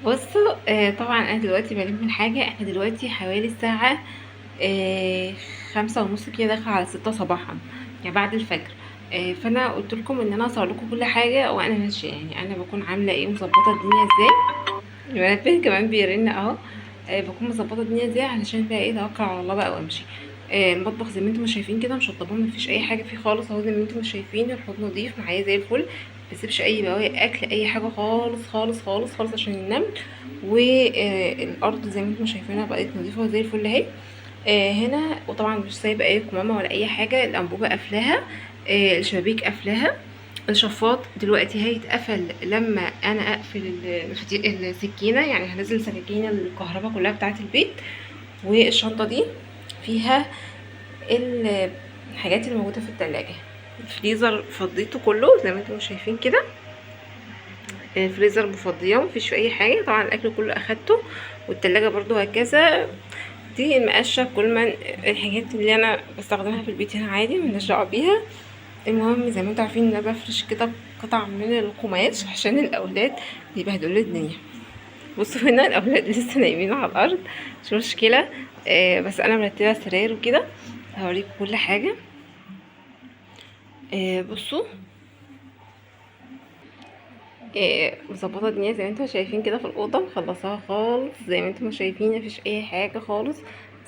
بصوا، طبعا انا دلوقتي بلم الحاجه. احنا دلوقتي حوالي الساعه 5:30 كده، داخله على 6 صباحا، يعني بعد الفجر. فانا قلت لكم ان انا اصور لكم كل حاجه وانا ماشيه، يعني انا بكون عامله ايه، مظبطه الدنيا ازاي. المنبه كمان بيرن اهو. بكون مظبطه الدنيا ازاي علشان بقى ايه، توكل على الله بقى وامشي. المطبخ زي ما انتم شايفين كده مشطباه، مفيش اي حاجه فيه خالص اهو، زي ما انتم شايفين الحوض نظيف معايا زي الفل. مبسيبش اي بواقي اكل، اي حاجه خالص خالص خالص خالص عشان النمل. والارض زي ما انتم شايفينها بقت نظيفه وزي الفل اهي. هنا، وطبعا مش سايبه اي كمامه ولا اي حاجه، الانبوبه قافلاها. الشبابيك قافلاها. الشفاط دلوقتي هيتقفل لما انا اقفل السكينه، يعني هنزل سكاكين الكهرباء كلها بتاعه البيت. والشنطه دي فيها الحاجات اللي موجوده في التلاجة. الفريزر فضيته كله زي ما انتم شايفين كده. الفريزر مفضيه، مفيش فيه اي حاجه، طبعا الاكل كله اخدته. والتلاجة برضو هكذا. دي المقشه، كل ما الحاجات اللي انا بستخدمها في البيت هنا عادي، ملناش دعوه بيها. المهم زي ما انتوا عارفين ان انا بفرش كده قطع من القماش عشان الاولاد بيبهدلوا لي الدنيا. بصوا هنا الاولاد لسه نايمين على الارض، مش مشكله. بس انا مرتبه السراير وكده. هوريكم كل حاجه. بصوا. مظبطه الدنيا زي ما انتم شايفين كده في الاوضه، مخلصاها خالص زي ما انتم شايفين، مفيش اي حاجه خالص.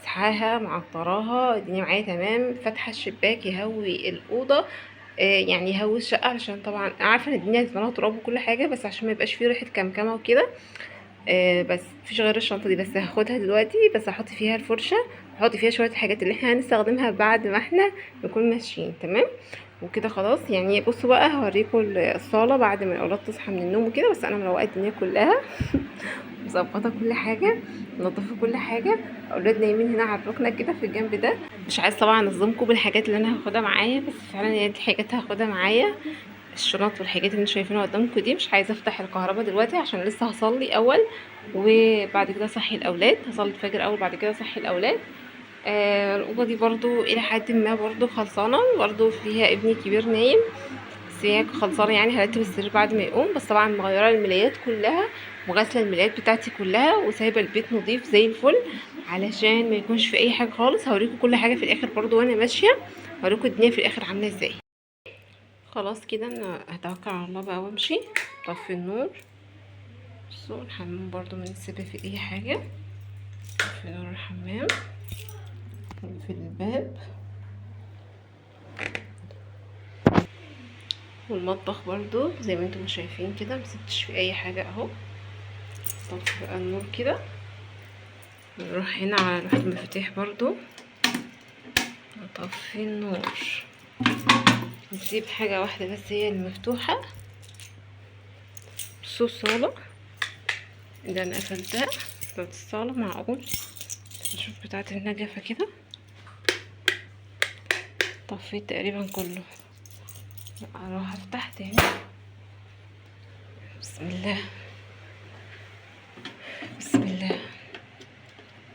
مسحاها معطراها، الدنيا معايا تمام. فاتحه الشباك يهوي الاوضه. يعني يهوي الشقه، علشان طبعا انا عارفه ان الدنيا زمانها تراب وكل حاجه، بس عشان ما يبقاش فيه ريحه كمكمه وكده. بس مفيش غير الشنطه دي بس هاخدها دلوقتي، بس هحط فيها الفرشه. هحط فيها شويه الحاجات اللي احنا هنستخدمها بعد ما احنا نكون ماشيين تمام. وكده خلاص. يعني بصوا بقى، هوريكم الصاله بعد ما الاولاد تصحى من النوم وكده. بس انا مروقه الدنيا كلها، مظبطه كل حاجه، منضفه كل حاجه. اولاد نايمين هنا على الركنه كده في الجنب ده. مش عايز طبعا انظمكم بالحاجات اللي انا هاخدها معايا، بس فعلا هي دي حاجات هاخدها معايا. الشنط والحاجات اللي انتوا شايفينها قدامكم دي. مش عايزه افتح الكهرباء دلوقتي عشان لسه هصلي اول، وبعد كده اصحي الاولاد. هصلي الفجر اول، بعد كده اصحي الاولاد. الاوضه دي برضو الى حد ما برضو خلصانه، برضو فيها ابني الكبير نايم. بس هي خلصانه، يعني هرتب السرير بعد ما يقوم. بس طبعا مغيره الملايات كلها، وغاسله الملايات بتاعتي كلها، وسايبه البيت نظيف زي الفل علشان ما يكونش في اي حاجه خالص. هوريكم كل حاجه في الاخر برضو وانا ماشيه. هوريكم الدنيا في الاخر عامله ازاي. خلاص كده انا هتوكل على الله بقى وامشي. طفي النور. بصوا الحمام برضو ما نسيبه في اي حاجه. طفي نور الحمام في الباب. والمطبخ برضو زي ما انتم شايفين كده، مسبتش في اي حاجه اهو. طفي بقى النور كده. نروح هنا على لوحة المفاتيح برضو، نطفي النور. نسيب حاجه واحده بس هي المفتوحه. بصوا الصاله اللي انا قفلتها بتاعت الصاله، معقول نشوف بتاعت النجفه كده. طفيت تقريبا كله. اروح افتح تاني. بسم الله. بسم الله.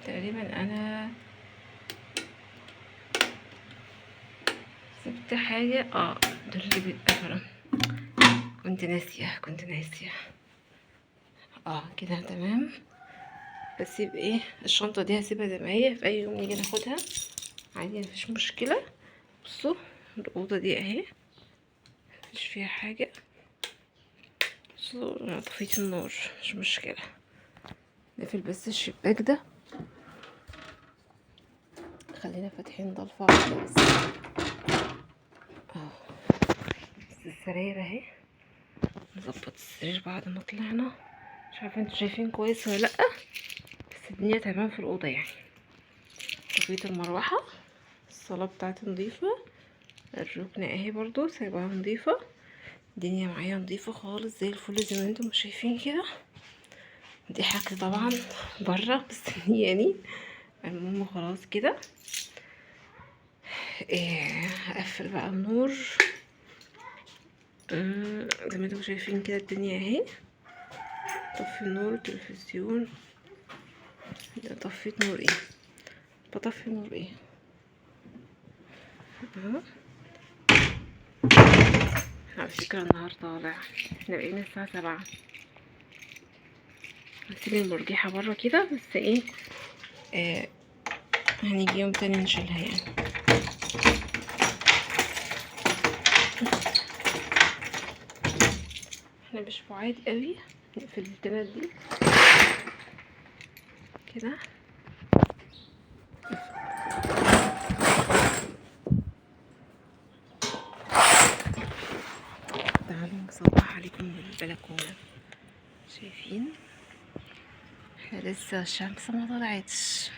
تقريبا انا سبت حاجة، دول اللي بيتقفلوا. كنت ناسية. كده تمام. بسيب ايه الشنطة دي، هسيبها زي ما هي، في اي يوم نيجي ناخدها عادي، مفيش مشكلة. بصوا الأوضة دي اهي، مفيش فيها حاجة. بصوا انا طفيت النور، مش مشكلة. نقفل بس الشباك ده، خلينا فاتحين ضلفة واحدة بس. السراير اهي. نظبط السرير بعد ما طلعنا. مش عارفه انتوا شايفين كويس ولا لا، بس الدنيا تمام في الاوضه يعني. طفيت المروحه. الصاله بتاعتي نظيفه. الركنه اهي برضو سايباها نظيفه. الدنيا معايا نظيفه خالص زي الفل زي ما انتم شايفين كده. دي حاجتي طبعا بره بس يعني. المهم خلاص كده. هقفل بقى النور. زي ما انتم شايفين كده الدنيا اهي. طفي النور، التلفزيون. طفيت نور ايه، بطفي نور ايه اهو. على فكرة النهار طالع، احنا بقينا الساعة 7. هسيب المرجحة برا كده، بس ايه هنيجي يوم تاني نشيلها يعني. احنا مش بعاد قوي، نقفل البتنات دي كده. تعالوا نصبح عليكم من البلكونة. شايفين احنا لسه الشمس ما طلعتش.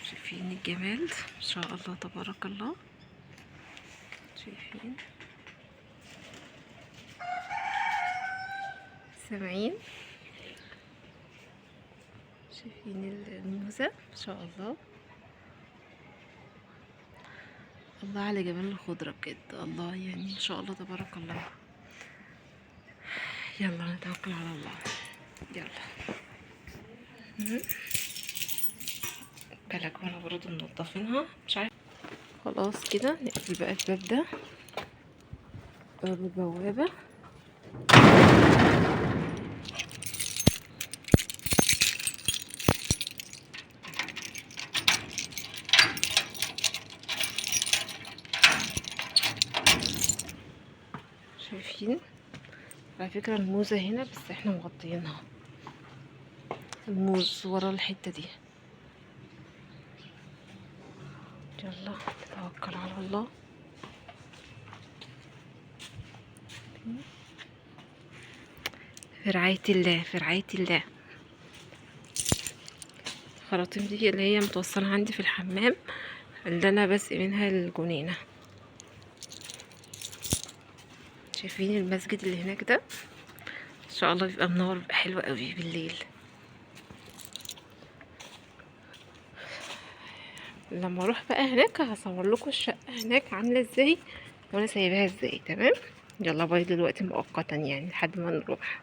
شايفين الجمال ما شاء الله تبارك الله. شايفين، سامعين؟ شايفين الموزة ما شاء الله. الله على جمال الخضرة بجد، الله يعني ما شاء الله تبارك الله. يلا نتوكل على الله. يلا البلكونة برضه منضفينها، مش عارفة. خلاص كده نقفل بقى الباب ده بالبوابة. شايفين؟ على فكرة الموزة هنا بس احنا مغطيينها، الموز ورا الحتة دي. يلا نتوكل على الله. في رعاية الله، في رعاية الله. الخراطيم دي اللي هي متوصلة عندي في الحمام، اللي انا بسقي منها الجنينة. شايفين المسجد اللي هناك ده؟ ان شاء الله بيبقى منور، بيبقى حلو قوي بالليل. لما اروح بقى هناك هصور لكم الشقة هناك عاملة ازاي وانا سايباها ازاي. تمام، يلا باي دلوقتي مؤقتا يعني لحد ما نروح.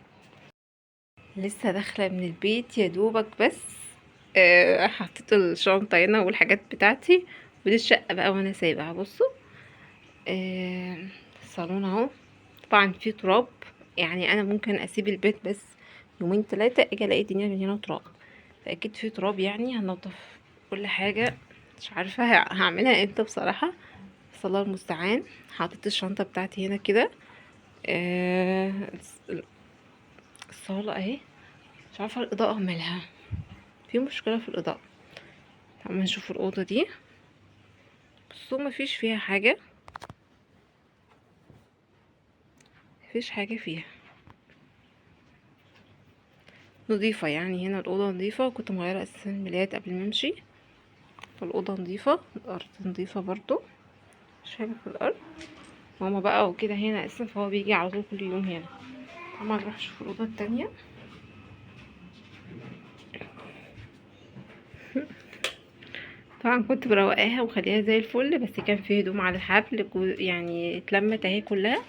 لسه داخله من البيت يا دوبك، بس حطيت الشنطه هنا والحاجات بتاعتي، ودي الشقه بقى وانا سايبها. بصوا الصالون اهو، طبعا فيه تراب، يعني انا ممكن اسيب البيت بس يومين ثلاثه اجي الاقي الدنيا من هنا تراب، فاكيد فيه تراب. يعني هنضف كل حاجه، مش عارفه هعملها امتى بصراحه، بس الله المستعان. حطيت الشنطه بتاعتي هنا كده. الصاله اهي، مش عارفه الاضاءه مالها، في مشكله في الاضاءه. تعالوا نشوف الاوضه دي. بصوا مفيش فيها حاجه، مفيش حاجه فيها، نظيفه يعني. هنا الاوضه نظيفه، وكنت مغيره اساسا الملايات قبل ما امشي، فالاوضه نظيفه. الارض نظيفه برضو، مش حاجه في الارض. ماما بقى وكده هنا اساسا، فهو بيجي على طول كل يوم هنا. طبعا نروح نشوف الاوضه التانية. طبعا كنت مروقاها وخليها زي الفل، بس كان في هدوم على الحبل يعني اتلمت اهي كلها.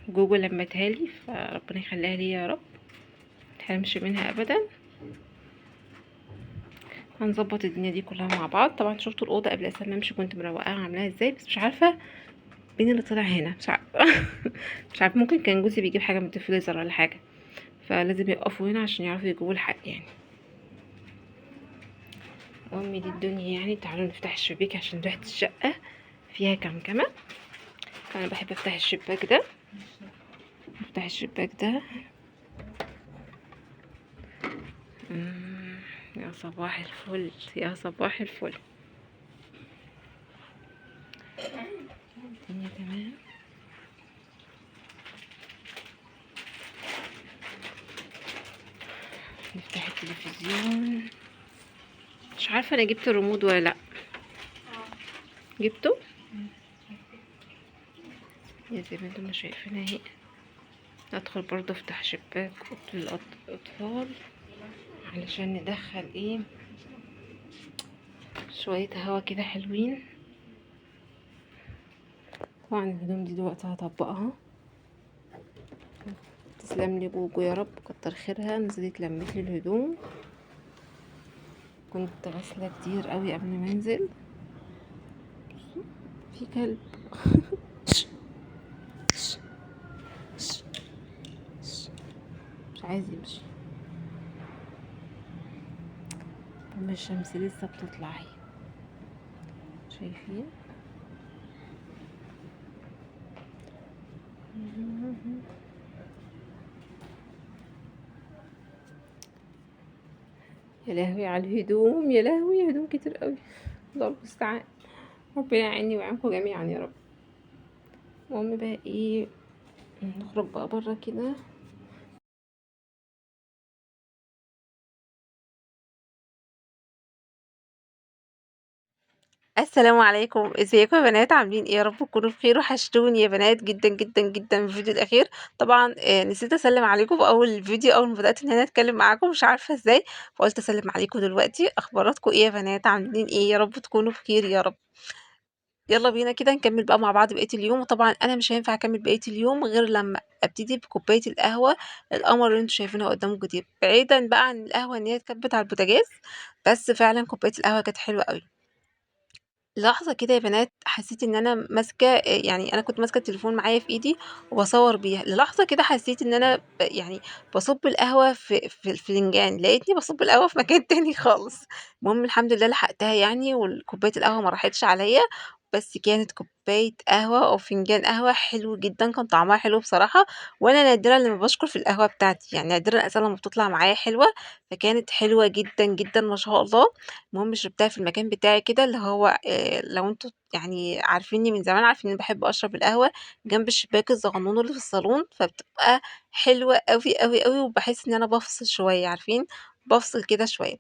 جوجل لمتها لي، فربنا يخليها لي يا رب، متحرمش منها ابدا. هنظبط الدنيا دي كلها مع بعض. طبعا شفتوا الاوضه قبل اساسا ما امشي كنت مروقاها عاملاها ازاي، بس مش عارفه مين اللي طلع هنا، مش عارفه. مش عارفه، ممكن كان جوزي بيجيب حاجه من الفريزر ولا حاجه، فلازم يقفوا هنا عشان يعرفوا يجيبوا الحق يعني. امي دي الدنيا يعني. تعالوا نفتح الشباك عشان ريحه الشقه فيها كمكمه. انا بحب افتح الشباك ده، افتح الشباك ده. يا صباح الفل، يا صباح الفل. الدنيا تمام. نفتح التلفزيون. مش عارفه انا جبت الريموت ولا لا. جبته يا زي ما انتم شايفين اهي. ادخل برضه افتح شباك اوضه الاطفال علشان ندخل ايه شويه هوا كده حلوين. طبعا الهدوم دي دلوقتي هطبقها. تسلم لي جوجو يا رب، كتر خيرها، نزلت لمت لي الهدوم. كنت غسله كتير قوي قبل ما انزل. في كلب. مش عايز يمشي. طب الشمس لسه بتطلع اهي، شايفين؟ يا لهوي على الهدوم، يا لهوي هدوم كتير قوي. الله المستعان، ربنا يعيني ويعينكم جميعا يا رب. المهم بقى ايه، نخرج بقى بره كده. السلام عليكم، ازيكم يا بنات؟ عاملين ايه؟ يا رب تكونوا بخير. وحشتوني يا بنات جدا جدا جدا في الفيديو الاخير. طبعا نسيت اسلم عليكم في اول الفيديو، اول ما بدات ان انا اتكلم معاكم مش عارفه ازاي، فقلت اسلم عليكم دلوقتي. اخباراتكم ايه يا بنات؟ عاملين ايه؟ يا رب تكونوا بخير يا رب. يلا بينا كده نكمل بقى مع بعض بقيه اليوم. وطبعا انا مش هينفع اكمل بقيه اليوم غير لما ابتدي بكوبايه القهوه القمر اللي انتوا شايفينها قدامكم دي، بعيدا بقى عن القهوه ان هي اتكبت على البوتاجاز. بس فعلا كوبايه القهوه كانت حلوه قوي. لحظة كده يا بنات حسيت ان انا ماسكة، يعني انا كنت ماسكة التليفون معايا في ايدي وبصور بيها. للحظة كده حسيت ان انا يعني بصب القهوة في الفنجان، لقيتني بصب القهوة في مكان تاني خالص. المهم الحمد لله لحقتها يعني، وكوباية القهوة ما راحتش عليا. بس كانت كوباية قهوة او فنجان قهوة حلو جدا، كان طعمها حلو بصراحة. وانا نادرا لما بشكر في القهوة بتاعتي، يعني نادرا اساسا لما بتطلع معايا حلوة. فكانت حلوة جدا جدا ما شاء الله. المهم شربتها في المكان بتاعي كده، اللي هو لو انتوا يعني عارفيني من زمان عارفين اني بحب اشرب القهوة جنب الشباك الصغنون اللي في الصالون، فبتبقى حلوة قوي قوي قوي، وبحس ان انا بفصل شوية، عارفين؟ بفصل كده شوية.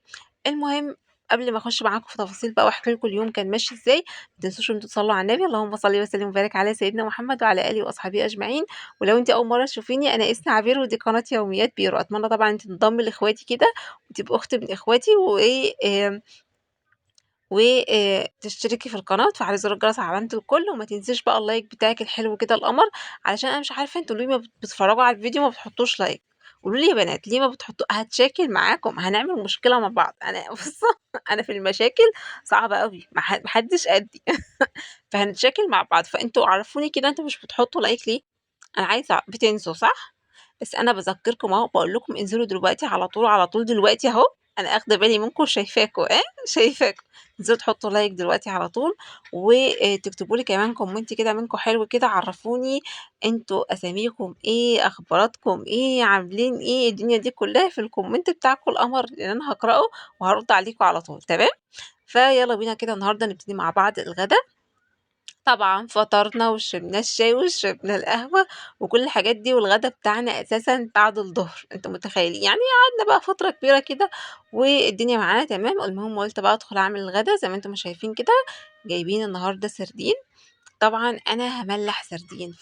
المهم قبل ما اخش معاكم في تفاصيل بقى واحكي لكم اليوم كان ماشي ازاي، ما تنسوش ان انتوا تصلوا على النبي، اللهم صل وسلم وبارك على سيدنا محمد وعلى اله واصحابه اجمعين. ولو انت اول مره تشوفيني، انا اسمي عبير ودي قناه يوميات بيرو. اتمنى طبعا انت تنضمي لاخواتي كده وتبقى اخت من اخواتي، وايه وتشتركي في القناة وتفعلي زر الجرس على علامة الكل. وما تنسيش بقى اللايك بتاعك الحلو كده القمر، علشان انا مش عارفة انتوا ليه ما بتتفرجوا على الفيديو ما بتحطوش لايك. قولوا لي يا بنات ليه ما بتحطوا؟ هتشاكل معاكم، هنعمل مشكلة مع بعض. انا بص انا في المشاكل صعبة قوي، محدش قدي فهنتشاكل مع بعض. فانتوا عرفوني كده، انتوا مش بتحطوا لايك ليه؟ انا عايزة بتنسوا صح؟ بس انا بذكركم اهو، بقول لكم انزلوا دلوقتي على طول على طول دلوقتي اهو. انا اخده بالي منكم شايفاكم شايفاكم. انزلوا تحطوا لايك دلوقتي على طول، وتكتبوا لي كمان كومنت كده منكم حلو كده، عرفوني انتوا اساميكم ايه، اخباراتكم ايه، عاملين ايه، الدنيا دي كلها في الكومنت بتاعكم القمر اللي انا هقراه وهرد عليكم على طول. تمام؟ فيلا بينا كده النهارده نبتدي مع بعض الغدا. طبعًا فطرنا وشربنا الشاي وشربنا القهوة وكل الحاجات دي، والغدا بتاعنا أساسًا بعد الضهر، أنتم متخيلين؟ يعني قعدنا بقى فترة كبيرة كده والدنيا معانا تمام. المهم قُلت بقى أدخل أعمل الغدا زي ما أنتم ما شايفين كده، جايبين النهارده سردين. طبعًا أنا هاملّح سردين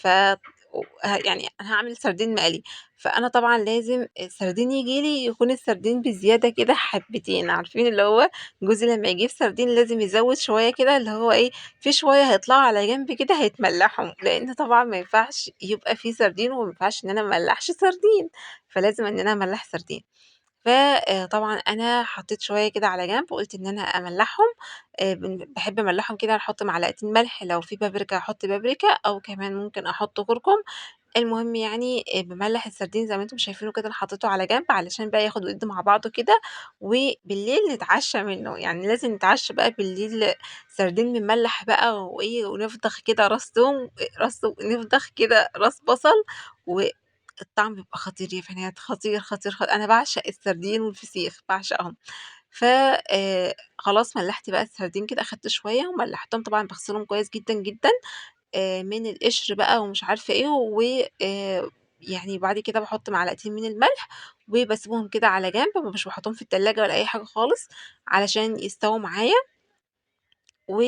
يعني أنا هاعمل سردين مقلي، فأنا طبعًا لازم السردين ييجي لي يكون السردين بزيادة كده حبّتين، عارفين اللي هو جوزي لمّا يجيب سردين لازم يزوّد شوية كده، اللي هو إيه، في شوية هيطلعوا على جنب كده هيتملّحوا، لإن طبعًا ما ينفعش يبقى في سردين وما ينفعش إن أنا ما املّحش سردين، فلازم إن أنا املّح سردين. ف طبعًا أنا حطيت شوية كده على جنب وقُلت إن أنا أملّحهم. باحب أملّحهم كده، أحط معلقتين ملح، لو في بابريكا هاحط بابريكا أو كمان ممكن أحط كركم. المهم يعني باملّح السردين زي ما أنتم شايفينه كده، أنا حطيته على جنب علشان بقى ياخد ويدّي مع بعضه كده، وبالليل نتعشى منه. يعني لازم نتعشى بقى بالليل سردين مملّح بقى وإيه، ونفضخ كده راس توم، نفضخ كده راس بصل، والطعم بيبقى خطير يا بنات، خطير، خطير، أنا باعشق السردين والفسيخ، باعشقهم. ف خلاص ملّحت بقى السردين كده، أخدت شوية وملّحتهم، طبعًا باغسلهم كويس جدًا، جدًا من القشر بقى ومش عارفة إيه، يعني بعد كده باحط معلقتين من الملح وباسيبهم كده على جنب، مش باحطهم في التلاجة ولا أي حاجة خالص علشان يستووا معايا. و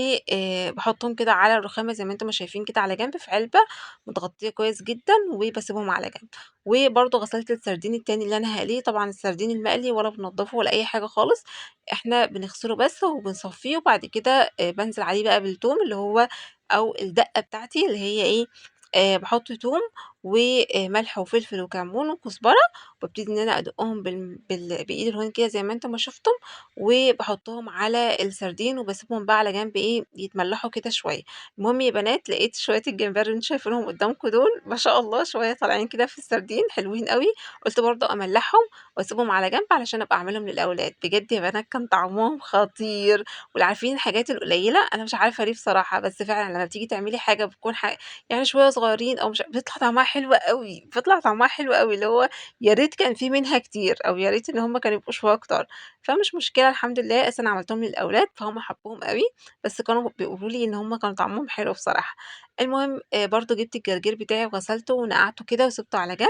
باحطهم كده على الرخامة زي ما أنتم ما شايفين كده على جنب في علبة متغطية كويس جدًا، وباسيبهم على جنب. وبرضه غسلت السردين التاني اللي أنا هاقليه، طبعًا السردين المقلي ولا بانضفه ولا أي حاجة خالص، إحنا بنغسله بس وبنصفيه، وبعد كده بانزل عليه بقى بالتوم اللي هو أو الدقة بتاعتي اللي هي إيه، باحط توم وملح وفلفل وكمون وكزبرة، وابتدي إن أنا أدقهم بإيد الهون كده زي ما أنتم ما شفتم، وباحطهم على السردين وباسيبهم بقى على جنب يتملحوا كده شوية. المهم يا بنات لقيت شوية الجمبري اللي انتم شايفينهم قدامكم دول ما شاء الله شوية طالعين كده في السردين حلوين قوي، قلت برضه أملحهم واسيبهم على جنب علشان ابقى اعملهم للاولاد. بجد يا بنات كان طعمهم خطير. والعارفين الحاجات القليله انا مش عارفه ليه بصراحه، بس فعلا لما بتيجي تعملي حاجه بتكون يعني شويه صغيرين او مش بيطلع طعمها حلو قوي، بيطلع طعمها حلو قوي اللي هو يا ريت كان في منها كتير، او يا ريت ان هم كانوا يبقوا شويه اكتر. فمش مشكله الحمد لله، اصل انا عملتهم للاولاد فهم حبوهم قوي، بس كانوا بيقولوا لي ان هم كانوا طعمهم حلو بصراحه. المهم برضو جبت الجرجير بتاعي وغسلته ونقعته كده وسبته على جنب،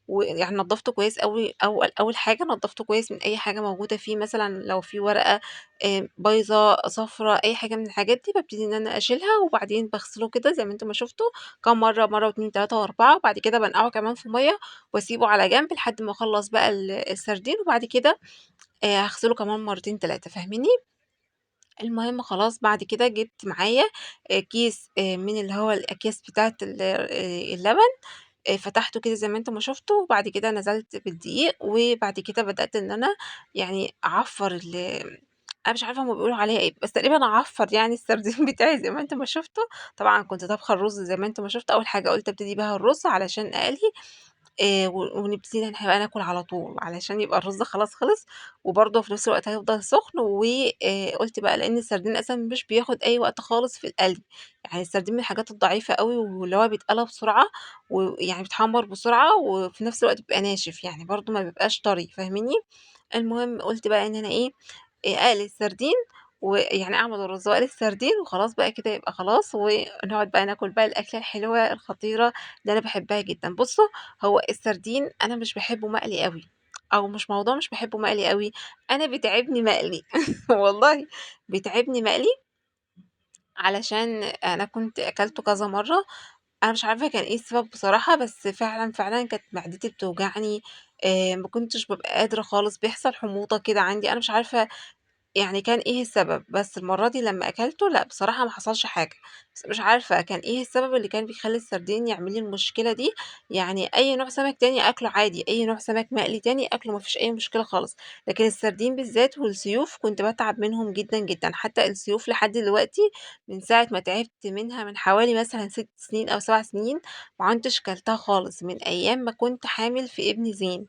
ويعني نضّفته كويس أوي. أول حاجة نضّفته كويس من أي حاجة موجودة فيه، مثلًا لو في ورقة بايظة، صفرا، أي حاجة من الحاجات دي بابتدي إن أنا أشيلها، وبعدين باغسله كده زي ما أنتم ما شفتوا كام مرّة، مرّة و2 و3 و4، وبعد كده بانقعه كمان في مَيّة واسيبه على جنب لحد ما اخلّص بقى السردين، وبعد كده هاغسله كمان مرتين 3 فاهميني؟ المهم خلاص بعد كده جبت معايا كيس من اللي هو الأكياس بتاعة اللبن، فتحته كده زي ما أنتم ما شفتوا، وبعد كده نزلت بالدقيق، وبعد كده بدأت إن أنا يعني أعفّر أنا مش عارفة هُم بيقولوا عليها إيه، بس تقريبًا أعفّر يعني السردين بتاعي زي ما أنتم ما شفتوا. طبعًا كنت طابخة الرز زي ما أنتم ما شفتوا، أول حاجة قُلت أبتدي بيها الرز علشان أقليه ونبتدي إن إحنا بقى ناكل على طول، علشان يبقى الرز خلاص خلص، وبرضه في نفس الوقت هيفضل سخن. قُلت بقى لإن السردين أصلًا مش بياخد أي وقت خالص في القلي، يعني السردين من الحاجات الضعيفة أوي، واللي هو بيتقلى بسرعة، ويعني بيتحمّر بسرعة، وفي نفس الوقت بيبقى ناشف، يعني برضه ما بيبقاش طري، فاهميني؟ المهم قُلت بقى إن أنا إيه، أقلي السردين، ويعني أعمل الرز وأقلي السردين وخلاص بقى كده يبقى خلاص، ونقعد بقى ناكل بقى الأكلة الحلوة الخطيرة اللي أنا باحبها جدًا. بُصّوا، هو السردين أنا مش باحبه مقلي أوي، أو مش موضوع مش باحبه مقلي أوي، أنا بيتعبني مقلي والله بيتعبني مقلي، علشان أنا كنت أكلته كذا مرّة. أنا مش عارفة كان إيه السبب بصراحة، بس فعلًا، فعلًا كانت معدتي بتوجعني، ما كنتش بابقى قادرة خالص، بيحصل حموضة كده عندي، أنا مش عارفة يعني كان إيه السبب. بس المرّة دي لمّا أكلته لأ، بصراحة ما حصلش حاجة، بس مش عارفة كان إيه السبب اللي كان بيخلّي السردين يعمل لي المشكلة دي. يعني أي نوع سمك تاني آكله عادي، أي نوع سمك مقلي تاني آكله ما فيش أي مشكلة خالص، لكن السردين بالذات والسيوف كنت باتعب منهم جدًا، جدًا. حتى السيوف لحد دلوقتي من ساعة ما تعبت منها من حوالي مثلًا 6 سنين أو 7 سنين، ما عُنتش كلتها خالص، من أيام ما كنت حامل في ابني زين.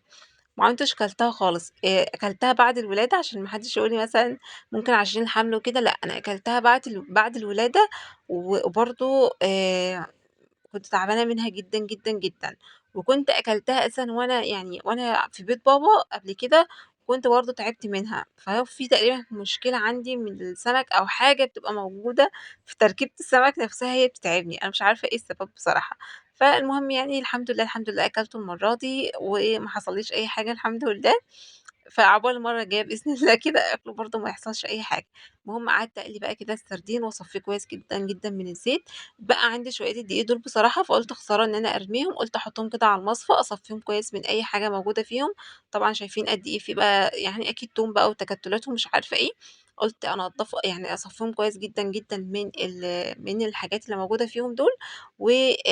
ما عُنتش كلتها خالص، أكلتها بعد الولادة عشان ما حدش يقول لي مثلًا ممكن عشان الحمل وكده، لأ أنا أكلتها بعد الولادة، وبرضه كنت تعبانة منها جدًا، جدًا، جدًا. وكنت أكلتها أساسًا وأنا في بيت بابا قبل كده، كنت برضه تعبت منها، فهو في تقريبًا مشكلة عندي من السمك، أو حاجة بتبقى موجودة في تركيبة السمك نفسها هي بتتعبني، أنا مش عارفة إيه السبب بصراحة. فالمهم يعني الحمد لله، الحمد لله أكلته المرّة دي وما حصليش أي حاجة الحمد لله. فعقبال المرّة الجاية بإذن الله كده آكله برضه ما يحصلش أي حاجة. المهم قعدت أقلي بقى كده السردين واصفّيه كويس جدًا، جدًا من الزيت، اتبقى عندي شوية الدقيق دول بصراحة، فقُلت خسارة إن أنا أرميهم، قُلت أحطّهم كده على المصفى أصفّيهم كويس من أي حاجة موجودة فيهم. طبعًا شايفين قد إيه في بقى يعني أكيد توم بقى وتكتلات ومش عارفة إيه، قُلت يعني أصفّيهم كويس جدًا، جدًا من الحاجات اللي موجودة فيهم دول،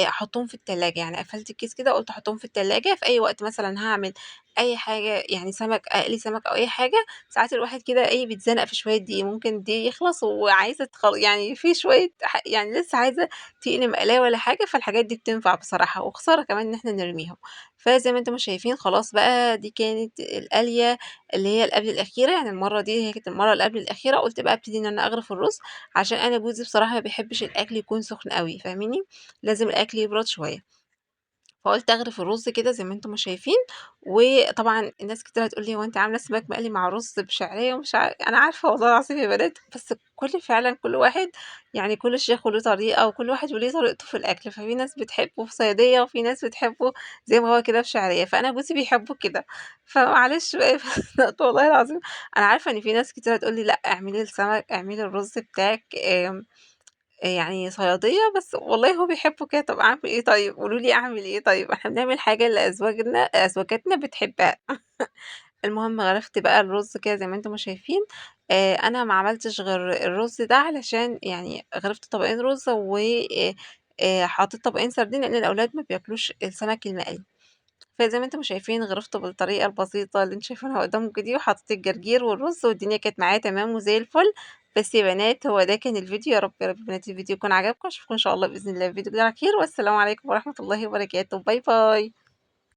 أحطّهم في التلاجة. يعني قفلت الكيس كده وقُلت أحطّهم في التلاجة، في أي وقت مثلًا هاعمل أي حاجة يعني أقلي سمك أو أي حاجة، ساعات الواحد كده إيه بيتزنق في شوية دقيق، ممكن الدقيق يخلص وعايزة يعني في شوية يعني لسه عايزة تقلي مقلاية والّا حاجة، فالحاجات دي بتنفع بصراحة، وخسارة كمان إن إحنا نرميهم. فزي ما أنتم ما شايفين خلاص بقى دي كانت القلية اللي هي اللي قبل الأخيرة، يعني المرّة دي هي كانت المرّة اللي قبل الأخيرة، قُلت بقى أبتدي إن أنا أغرف الرز، عشان أنا جوزي بصراحة ما بيحبش الأكل يكون سخن أوي فاهماني، لازم الأكل يبرد شوية. فقُلت أغرف الرز كده زي ما أنتم ما شايفين. وطبعًا الناس كتير هتقول لي: "هو أنتِ عاملة سمك مقلي مع رز بشعرية ومش أنا عارفة والله العظيم يا بنات، بس فعلًا كل واحد يعني كل شيخ وله طريقة، وكل واحد وليه طريقته في الأكل، ففي ناس بتحبه في صيادية، وفي ناس بتحبه زي ما هو كده بشعرية، فأنا جوزي بيحبه كده، فمعلش بقى والله العظيم أنا عارفة إن في ناس كتير هتقول لي: "لأ اعملي الرز بتاعِك يعني صيادية، بس والله هو بيحبه كده، طَب أعمل إيه طيب؟ قولوا لي أعمل إيه طيب؟ إحنا بنعمل حاجة اللي أزواجاتنا بتحبها." المهم غرفت بقى الرز كده زي ما أنتم ما شايفين. أنا ما عملتش غير الرز ده علشان يعني غرفت طبقين رز، و حطيت طبقين سردين لان الاولاد ما بياكلوش السمك المقلي. فزي ما انتم شايفين غرفته بالطريقه البسيطه اللي انتم شايفينها قدامكم دي، وحطيت الجرجير والرز والدنيا كانت معايا تمام وزي الفل. بس يا بنات هو ده كان الفيديو، يا رب يا رب بنات الفيديو يكون عجبكم. اشوفكم ان شاء الله باذن الله في فيديو جديد على خير، والسلام عليكم ورحمه الله وبركاته. باي باي.